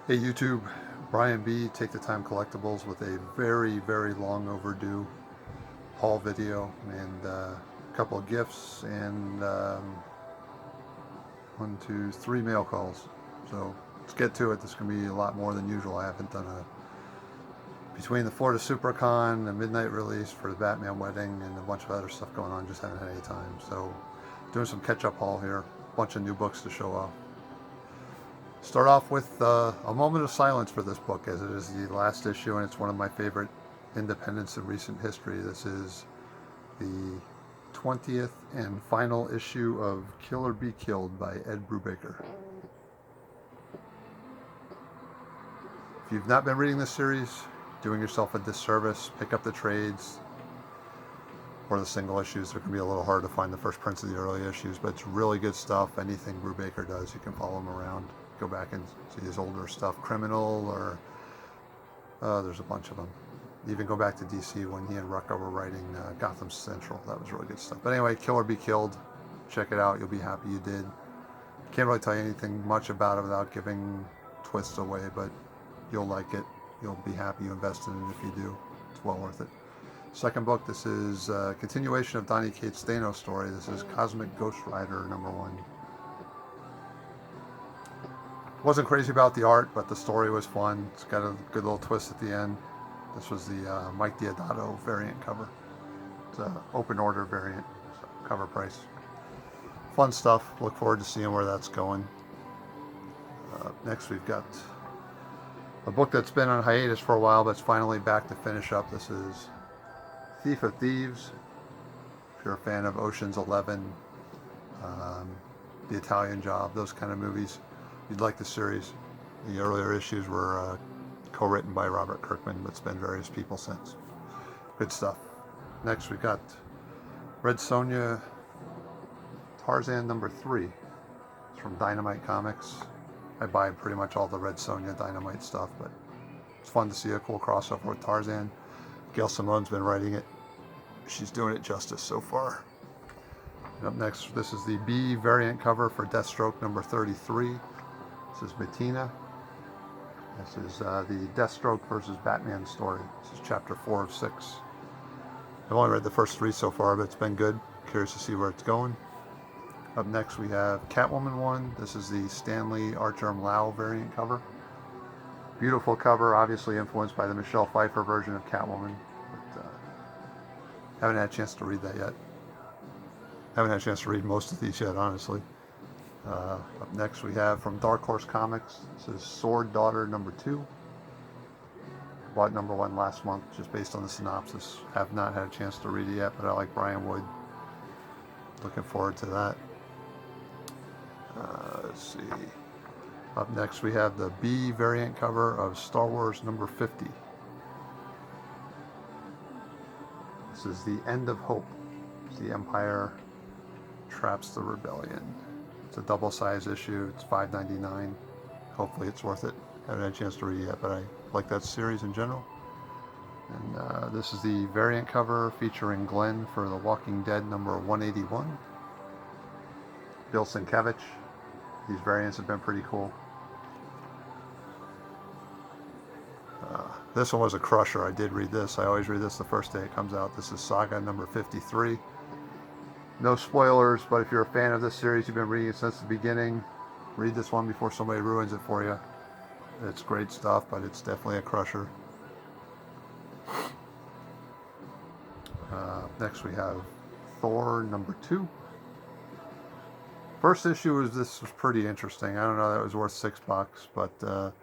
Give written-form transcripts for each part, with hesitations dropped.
Hey YouTube, Brian B, Take the Time Collectibles with a very long overdue haul video and a couple of gifts and one, two, three mail calls. So let's get to it. This is going to be a lot more than usual. I haven't done between the Florida SuperCon, the midnight release for the Batman wedding, and a bunch of other stuff going on. Just haven't had any time. So doing some catch-up haul here. A bunch of new books to show off. Start off with a moment of silence for this book, as it is the last issue and it's one of my favorite independents in recent history. This is the 20th and final issue of Kill or Be Killed by Ed Brubaker. If you've not been reading this series, doing yourself a disservice. Pick up the trades or the single issues. They're going to be a little hard to find the first prints of the early issues, but it's really good stuff. Anything Brubaker does, you can follow him around. Go back and see his older stuff, Criminal, or there's a bunch of them. Even go back to DC when he and Rucka were writing Gotham Central. That was really good stuff. But anyway, Kill or Be Killed. Check it out. You'll be happy you did. Can't really tell you anything much about it without giving twists away, but you'll like it. You'll be happy you invested in it if you do. It's well worth it. Second book, this is a continuation of Donny Cates' Thanos story. This is Cosmic Ghost Rider #1. Wasn't crazy about the art, but the story was fun. It's got a good little twist at the end. This was the Mike Deodato variant cover. It's an open order variant, so cover price. Fun stuff. Look forward to seeing where that's going. Next we've got a book that's been on hiatus for a while, but it's finally back to finish up. This is Thief of Thieves. If you're a fan of Ocean's 11, The Italian Job, those kind of movies, you'd like the series. The earlier issues were co-written by Robert Kirkman, but it's been various people since. Good stuff. Next we've got Red Sonja Tarzan #3. It's from Dynamite Comics. I buy pretty much all the Red Sonja Dynamite stuff, but it's fun to see a cool crossover with Tarzan. Gail Simone's been writing it. She's doing it justice so far. And up next, this is the B variant cover for Deathstroke #33. This is Bettina. This is the Deathstroke versus Batman story. This is chapter 4 of 6. I've only read the first 3 so far, but it's been good. Curious to see where it's going. Up next we have Catwoman 1. This is the Stanley Archerm Lau variant cover. Beautiful cover, obviously influenced by the Michelle Pfeiffer version of Catwoman. But haven't had a chance to read that yet. Haven't had a chance to read most of these yet, honestly. Up next we have from Dark Horse Comics. This is Sword Daughter #2. Bought #1 last month just based on the synopsis. Have not had a chance to read it yet, but I like Brian Wood. Looking forward to that. Let's see. Up next we have the B variant cover of Star Wars #50. This is the End of Hope. The Empire traps the rebellion. It's a double-sized issue. It's $5.99. Hopefully it's worth it. Haven't had a chance to read it yet, but I like that series in general. And this is the variant cover featuring Glenn for The Walking Dead #181. Bill Sienkiewicz. These variants have been pretty cool. This one was a crusher. I did read this. I always read this the first day it comes out. This is Saga #53. No spoilers, but if you're a fan of this series, you've been reading it since the beginning, read this one before somebody ruins it for you. It's great stuff, but it's definitely a crusher. Next we have Thor #2. First issue was pretty interesting. I don't know that it was worth $6, but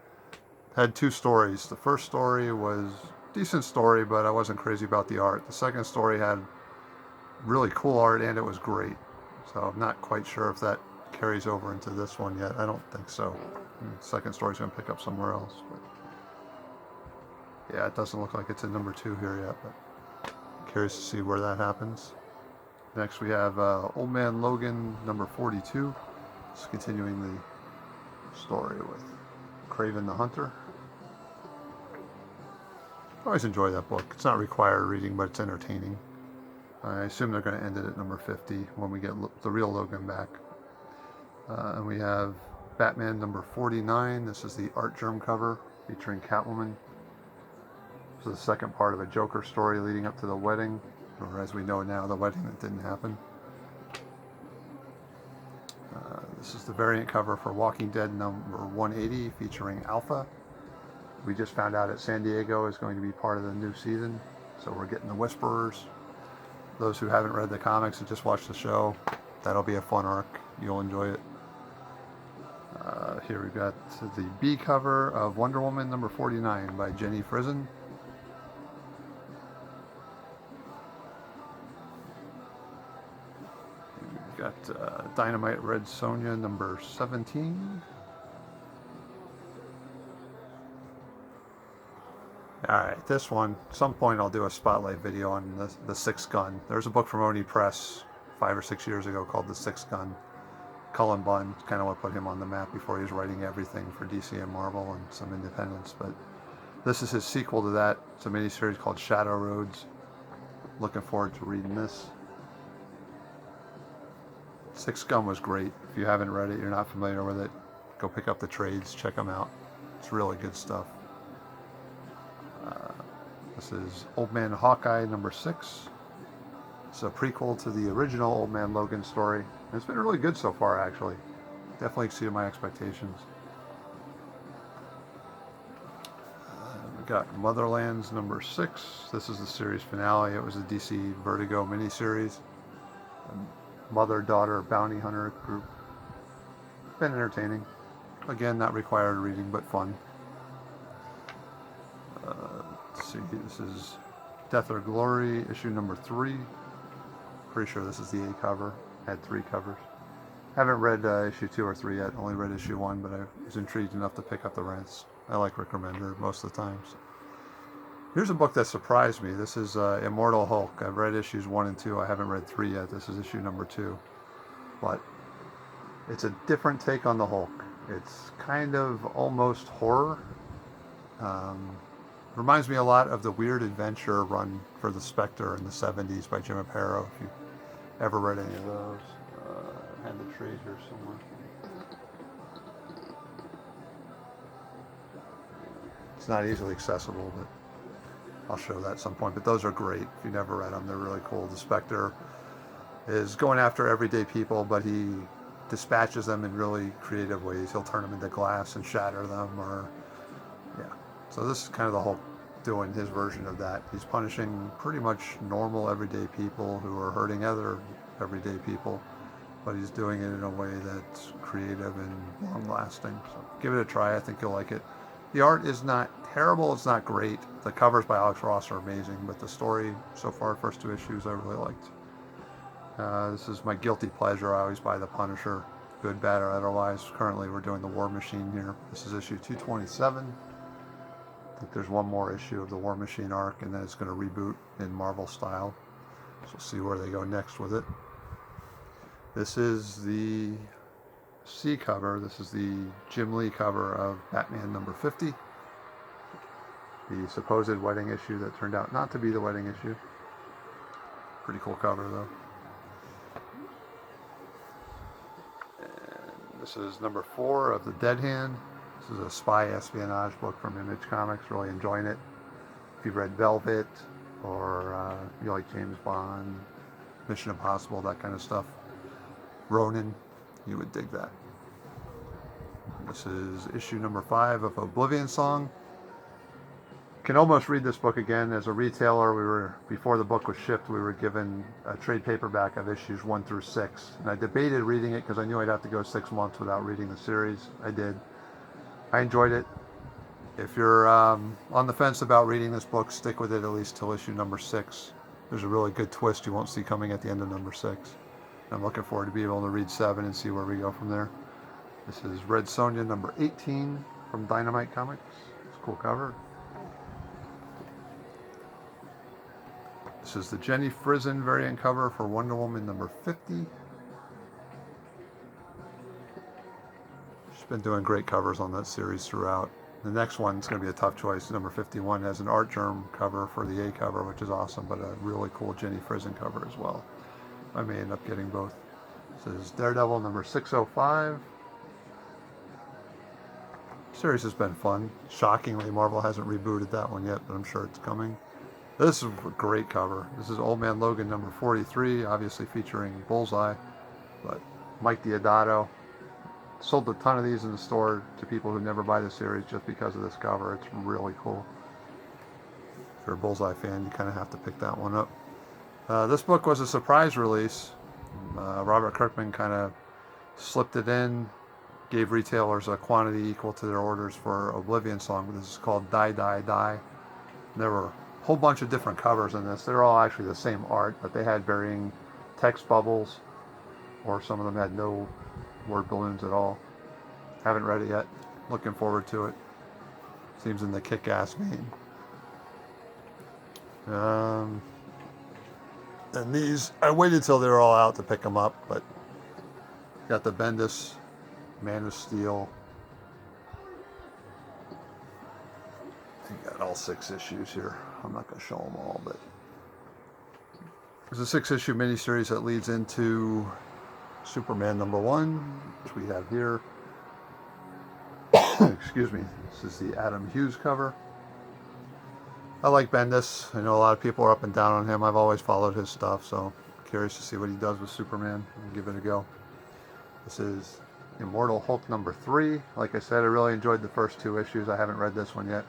had 2 stories. The first story was a decent story, but I wasn't crazy about the art. The second story had really cool art and it was great. So I'm not quite sure if that carries over into this one yet. I don't think so. The second story's going to pick up somewhere else. But yeah, it doesn't look like it's in #2 here yet, but curious to see where that happens. Next we have Old Man Logan #42. It's continuing the story with Kraven the Hunter. I always enjoy that book. It's not required reading, but it's entertaining. I assume they're going to end it at #50 when we get the real Logan back. And we have Batman number 49. This is the art germ cover featuring Catwoman. This is the second part of a Joker story leading up to the wedding, or as we know now, the wedding that didn't happen. This is the variant cover for Walking Dead number 180 featuring Alpha. We just found out that San Diego is going to be part of the new season, so we're getting the Whisperers. Those who haven't read the comics and just watched the show, that'll be a fun arc. You'll enjoy it. Here we've got the B cover of Wonder Woman number 49 by Jenny Frison. We've got Dynamite Red Sonja number 17. Alright, this one, at some point I'll do a spotlight video on the Sixth Gun. There's a book from Oni Press 5 or 6 years ago called The Sixth Gun. Cullen Bunn, kind of what put him on the map before he was writing everything for DC and Marvel and some independents. But this is his sequel to that. It's a miniseries called Shadow Roads. Looking forward to reading this. Sixth Gun was great. If you haven't read it, you're not familiar with it, go pick up the trades, check them out. It's really good stuff. This is Old Man Hawkeye number 6. It's a prequel to the original Old Man Logan story. And it's been really good so far, actually. Definitely exceeded my expectations. We got Motherlands number 6. This is the series finale. It was a DC Vertigo miniseries. Mother-daughter bounty hunter group. Been entertaining. Again, not required reading, but fun. Let's see, this is Death or Glory, issue number 3. Pretty sure this is the A cover. Had 3 covers. Haven't read issue 2 or 3 yet. Only read issue 1, but I was intrigued enough to pick up the rest. I like Rick Remender most of the times. Here's a book that surprised me. This is Immortal Hulk. I've read issues 1 and 2. I haven't read 3 yet. This is issue number 2. But it's a different take on the Hulk. It's kind of almost horror. Reminds me a lot of the Weird Adventure run for the Spectre in the 70s by Jim Aparo, if you ever read any of those. I had the trade here somewhere. It's not easily accessible, but I'll show that at some point. But those are great. If you never read them, they're really cool. The Spectre is going after everyday people, but he dispatches them in really creative ways. He'll turn them into glass and shatter them, or yeah. So this is kind of the Hulk doing his version of that. He's punishing pretty much normal everyday people who are hurting other everyday people, but he's doing it in a way that's creative and long-lasting. So give it a try. I think you'll like it. The art is not terrible. It's not great. The covers by Alex Ross are amazing, but the story so far, first 2 issues, I really liked. This is my guilty pleasure. I always buy The Punisher, good, bad, or otherwise. Currently, we're doing the War Machine here. This is issue 227. I think there's one more issue of the War Machine arc, and then it's going to reboot in Marvel style. So we'll see where they go next with it. This is the C cover. This is the Jim Lee cover of Batman number 50. The supposed wedding issue that turned out not to be the wedding issue. Pretty cool cover, though. And this is number 4 of The Dead Hand. This is a spy espionage book from Image Comics. Really enjoying it. If you've read Velvet, or you like James Bond, Mission Impossible, that kind of stuff, Ronin, you would dig that. This is issue number 5 of Oblivion Song. Can almost read this book again. As a retailer, before the book was shipped, we were given a trade paperback of issues 1 through 6. And I debated reading it because I knew I'd have to go 6 months without reading the series. I did. I enjoyed it. If you're on the fence about reading this book, stick with it at least till issue number 6. There's a really good twist you won't see coming at the end of number 6. And I'm looking forward to being able to read 7 and see where we go from there. This is Red Sonja number 18 from Dynamite Comics. It's a cool cover. This is the Jenny Frison variant cover for Wonder Woman number 50. She's been doing great covers on that series throughout. The next one's going to be a tough choice. Number 51 has an art germ cover for the A cover, which is awesome, but a really cool Jenny Frison cover as well. I may end up getting both. This is Daredevil number 605. Series has been fun. Shockingly, Marvel hasn't rebooted that one yet, but I'm sure it's coming. This is a great cover. This is Old Man Logan number 43, obviously featuring Bullseye, but Mike Deodato. Sold a ton of these in the store to people who never buy the series just because of this cover. It's really cool. If you're a Bullseye fan, you kind of have to pick that one up. This book was a surprise release. Robert Kirkman kind of slipped it in, gave retailers a quantity equal to their orders for Oblivion Song. This is called Die, Die, Die. And there were a whole bunch of different covers in this. They're all actually the same art, but they had varying text bubbles, or some of them had no word balloons at all. Haven't read it yet. Looking forward to it. Seems in the kick-ass vein. And these, I waited till they were all out to pick them up, but got the Bendis Man of Steel. You got all 6 issues here. I'm not going to show them all, but there's a 6-issue miniseries that leads into Superman #1, which we have here. Excuse me. This is the Adam Hughes cover. I like Bendis. I know a lot of people are up and down on him. I've always followed his stuff, so curious to see what he does with Superman and give it a go. This is Immortal Hulk #3. Like I said, I really enjoyed the first 2 issues. I haven't read this one yet.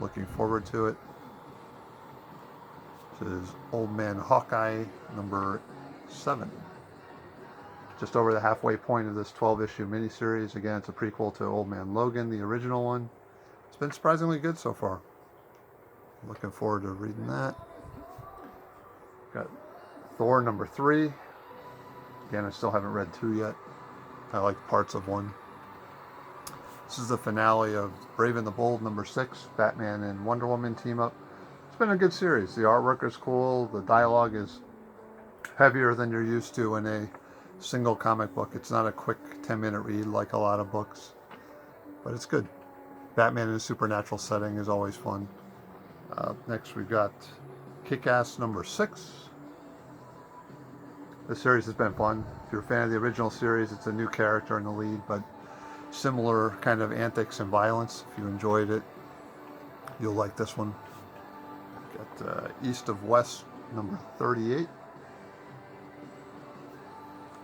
Looking forward to it. This is Old Man Hawkeye #7. Just over the halfway point of this 12-issue miniseries. Again, it's a prequel to Old Man Logan, the original one. It's been surprisingly good so far. Looking forward to reading that. Got Thor #3. Again, I still haven't read 2 yet. I like parts of 1. This is the finale of Brave and the Bold #6. Batman and Wonder Woman team up. It's been a good series. The artwork is cool. The dialogue is heavier than you're used to in a single comic book. It's not a quick 10-minute read like a lot of books, but it's good. Batman in a supernatural setting is always fun. Next we've got Kick-Ass #6. This series has been fun. If you're a fan of the original series, it's a new character in the lead, but similar kind of antics and violence. If you enjoyed it, you'll like this one. Got East of West #38.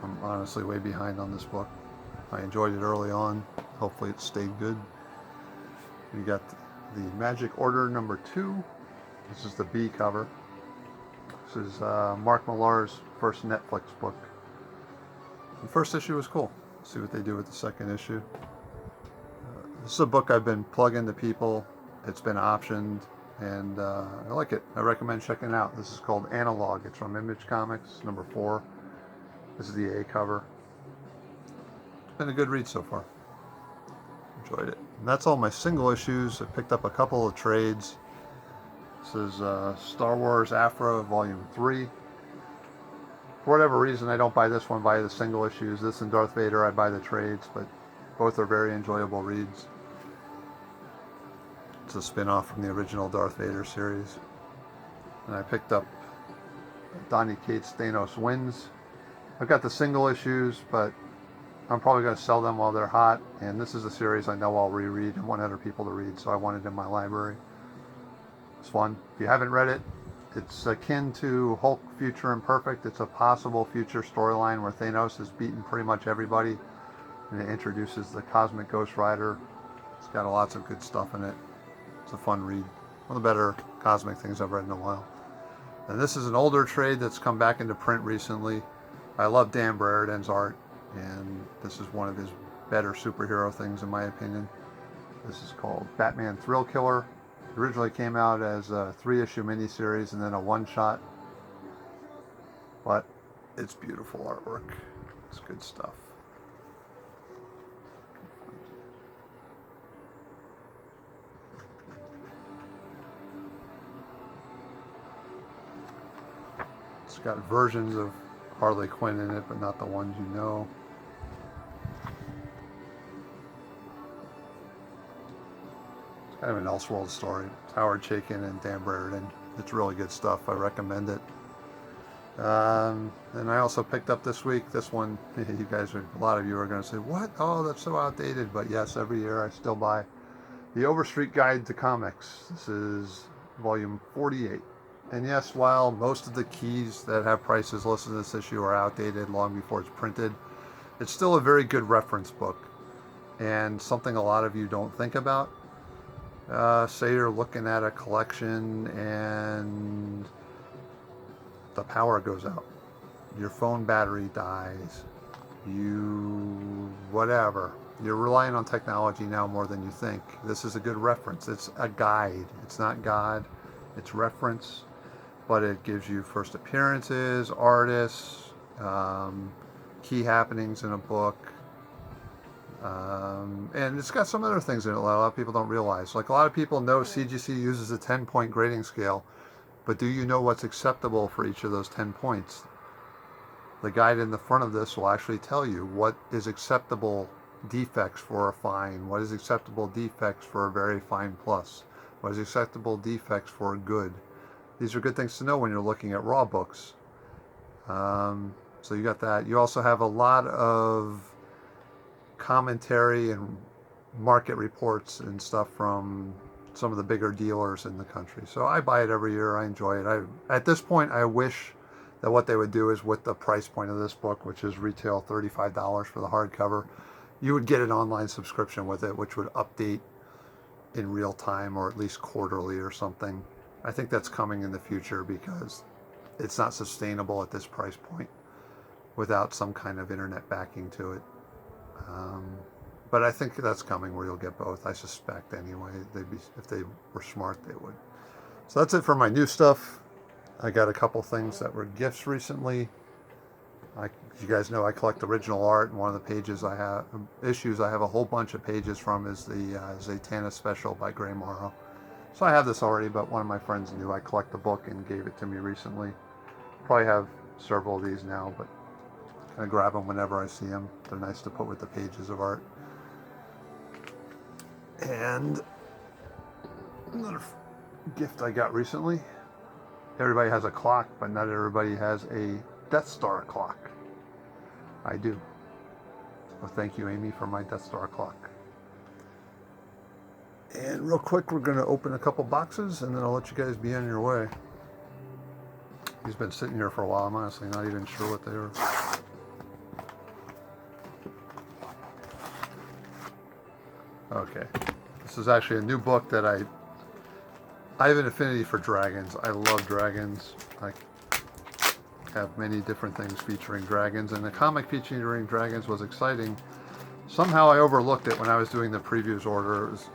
I'm honestly way behind on this book. I enjoyed it early on. Hopefully it stayed good. We got the Magic Order #2. This is the B cover. This is Mark Millar's first Netflix book. The first issue was cool. Let's see what they do with the second issue. This is a book I've been plugging to people. It's been optioned, and I like it. I recommend checking it out. This is called Analog. It's from Image Comics, #4. This is the A cover. It's been a good read so far. Enjoyed it. And that's all my single issues. I picked up a couple of trades. This is Star Wars Afra Volume 3. For whatever reason, I don't buy this one, buy the single issues. This and Darth Vader, I buy the trades, but both are very enjoyable reads. It's a spin-off from the original Darth Vader series. And I picked up Donny Cates' Thanos Wins. I've got the single issues, but I'm probably going to sell them while they're hot. And this is a series I know I'll reread and want other people to read, so I want it in my library. It's fun. If you haven't read it, it's akin to Hulk Future Imperfect. It's a possible future storyline where Thanos has beaten pretty much everybody, and it introduces the Cosmic Ghost Rider. It's got lots of good stuff in it. It's a fun read. One of the better cosmic things I've read in a while. And this is an older trade that's come back into print recently. I love Dan Brereton's art, and this is one of his better superhero things in my opinion. This is called Batman Thrill Killer. It originally came out as a 3-issue miniseries and then a one-shot, but it's beautiful artwork. It's good stuff. It's got versions of Harley Quinn in it, but not the ones you know. It's kind of an Elseworld story. It's Howard Chaykin and Dan Brereton. It's really good stuff. I recommend it. And I also picked up this week, this one, you guys are, a lot of you are going to say, what? Oh, that's so outdated. But yes, every year I still buy the Overstreet Guide to Comics. This is volume 48. And yes, while most of the keys that have prices listed in this issue are outdated long before it's printed, it's still a very good reference book. And something a lot of you don't think about. Say you're looking at a collection and the power goes out. Your phone battery dies. Whatever. You're relying on technology now more than you think. This is a good reference. It's a guide. It's not God. It's reference. But it gives you first appearances, artists, key happenings in a book. And it's got some other things in it a lot of people don't realize. Like a lot of people know CGC uses a 10-point grading scale, but do you know what's acceptable for each of those 10 points? The guide in the front of this will actually tell you what is acceptable defects for a fine, what is acceptable defects for a very fine plus, what is acceptable defects for a good. These are good things to know when you're looking at raw books. So you got that. You also have a lot of commentary and market reports and stuff from some of the bigger dealers in the country. So I buy it every year. I enjoy it. At this point, I wish that what they would do is with the price point of this book, which is retail $35 for the hardcover, you would get an online subscription with it, which would update in real time or at least quarterly or something. I think that's coming in the future because it's not sustainable at this price point without some kind of internet backing to it. But I think that's coming where you'll get both. I suspect anyway. If they were smart, they would. So that's it for my new stuff. I got a couple things that were gifts recently. You guys know I collect original art, and one of the issues I have a whole bunch of pages from is the Zatanna Special by Gray Morrow. So I have this already, but one of my friends knew I collect the book and gave it to me recently. Probably have several of these now, but I grab them whenever I see them. They're nice to put with the pages of art. And another gift I got recently. Everybody has a clock, but not everybody has a Death Star clock. I do. So thank you, Amy, for my Death Star clock. And real quick, we're going to open a couple boxes, and then I'll let you guys be on your way. He's been sitting here for a while. I'm honestly not even sure what they are. Okay. This is actually a new book that I have an affinity for dragons. I love dragons. I have many different things featuring dragons, and the comic featuring dragons was exciting. Somehow I overlooked it when I was doing the previews order. It was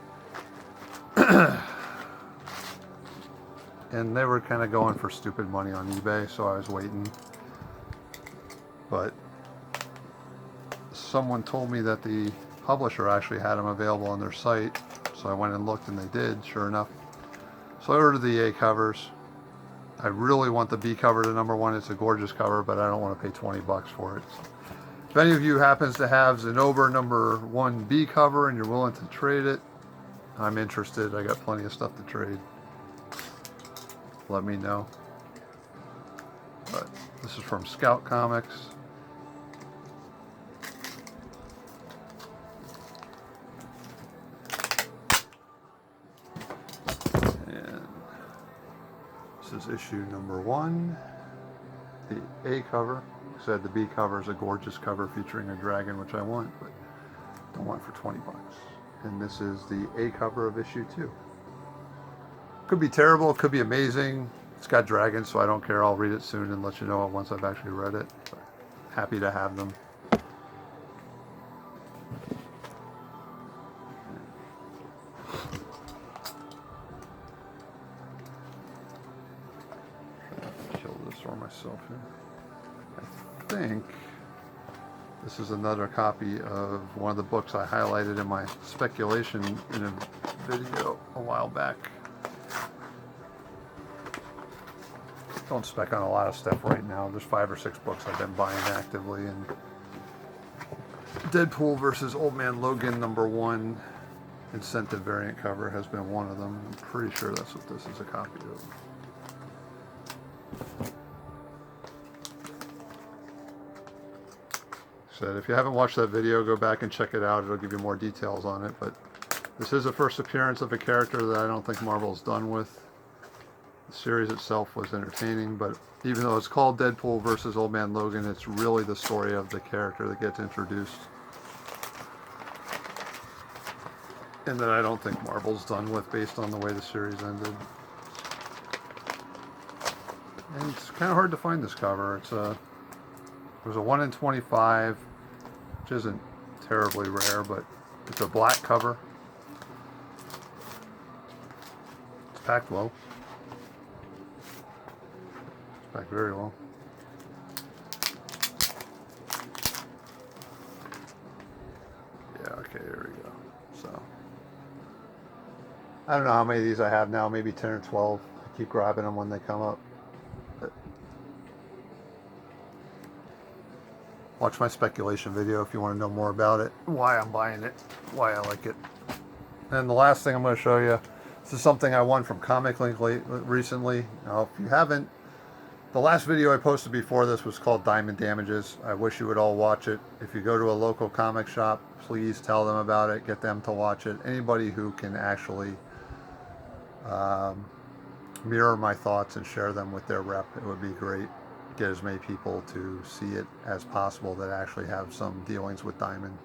and they were kind of going for stupid money on eBay, so I was waiting. But someone told me that the publisher actually had them available on their site, so I went and looked, and they did, sure enough. So I ordered the A covers. I really want the B cover to #1. It's a gorgeous cover, but I don't want to pay 20 bucks for it. So if any of you happens to have Zenobra #1 B cover and you're willing to trade it, I'm interested. I got plenty of stuff to trade. Let me know. But this is from Scout Comics. And this is issue #1. The A cover. I said the B cover is a gorgeous cover featuring a dragon, which I want, but don't want for 20 bucks. And this is the A cover of issue 2. Could be terrible, could be amazing. It's got dragons, so I don't care. I'll read it soon and let you know once I've actually read it. But happy to have them. Kill this for myself here. I think this is another copy of one of the books I highlighted in my speculation in a video a while back. Don't spec on a lot of stuff right now. There's 5 or 6 books I've been buying actively, and Deadpool versus Old Man Logan #1 incentive variant cover has been one of them. I'm pretty sure that's what this is a copy of. I said, if you haven't watched that video, go back and check it out. It'll give you more details on it. But this is the first appearance of a character that I don't think Marvel's done with. The series itself was entertaining, but even though it's called Deadpool versus Old Man Logan, it's really the story of the character that gets introduced. And that I don't think Marvel's done with based on the way the series ended. And it's kind of hard to find this cover. It was a 1 in 25, which isn't terribly rare, but it's a black cover. It's packed well. It's packed very well. Yeah, okay, there we go. So, I don't know how many of these I have now, maybe 10 or 12. I keep grabbing them when they come up. Watch my speculation video if you want to know more about it, why I'm buying it, why I like it. And the last thing I'm going to show you, this is something I won from Comic Link recently. Now, if you haven't, the last video I posted before this was called Diamond Damages. I wish you would all watch it. If you go to a local comic shop, please tell them about it, get them to watch it. Anybody who can actually mirror my thoughts and share them with their rep, it would be great. Get as many people to see it as possible that actually have some dealings with Diamond.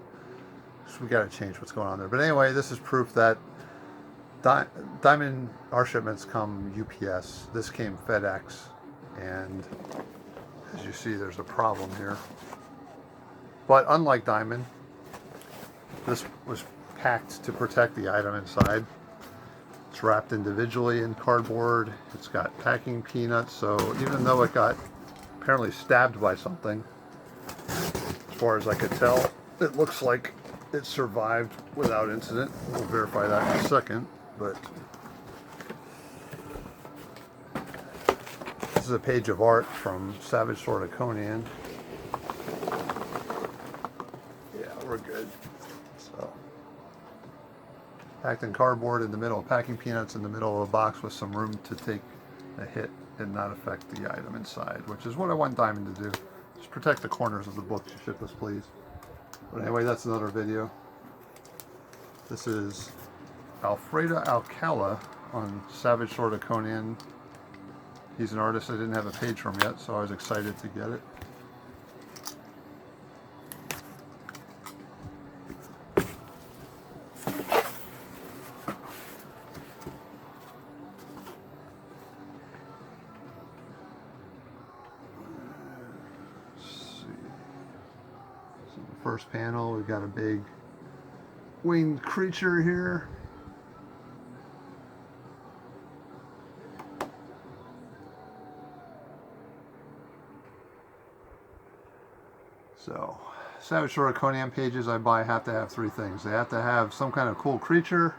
So we got to change what's going on there. But anyway, this is proof that Diamond, our shipments come UPS. This came FedEx, and as you see, there's a problem here. But unlike Diamond, this was packed to protect the item inside. It's wrapped individually in cardboard. It's got packing peanuts, so even though it got apparently stabbed by something, as far as I could tell, it looks like it survived without incident. We'll verify that in a second, but this is a page of art from Savage Sword of Conan. Yeah, we're good. So, packed in cardboard in the middle, packing peanuts in the middle of a box with some room to take a hit and not affect the item inside, which is what I want Diamond to do. Just protect the corners of the book you ship us, please. But anyway, that's another video. This is Alfredo Alcala on Savage Sword of Conan. He's an artist I didn't have a page from yet, so I was excited to get it. First panel, we've got a big winged creature here. So, Savage Sword of Conan pages I buy have to have three things. They have to have some kind of cool creature.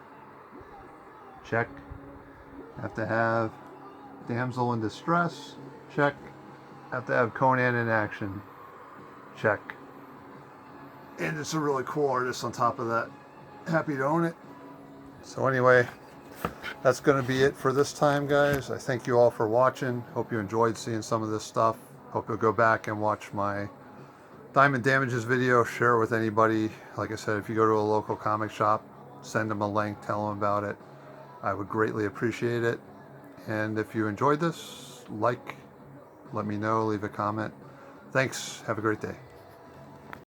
Check. Have to have damsel in distress. Check. Have to have Conan in action. Check. And it's a really cool artist on top of that. Happy to own it. So anyway, that's going to be it for this time, guys. I thank you all for watching. Hope you enjoyed seeing some of this stuff. Hope you'll go back and watch my Diamond Damages video. Share it with anybody. Like I said, if you go to a local comic shop, send them a link, tell them about it. I would greatly appreciate it. And if you enjoyed this, like, let me know, leave a comment. Thanks. Have a great day.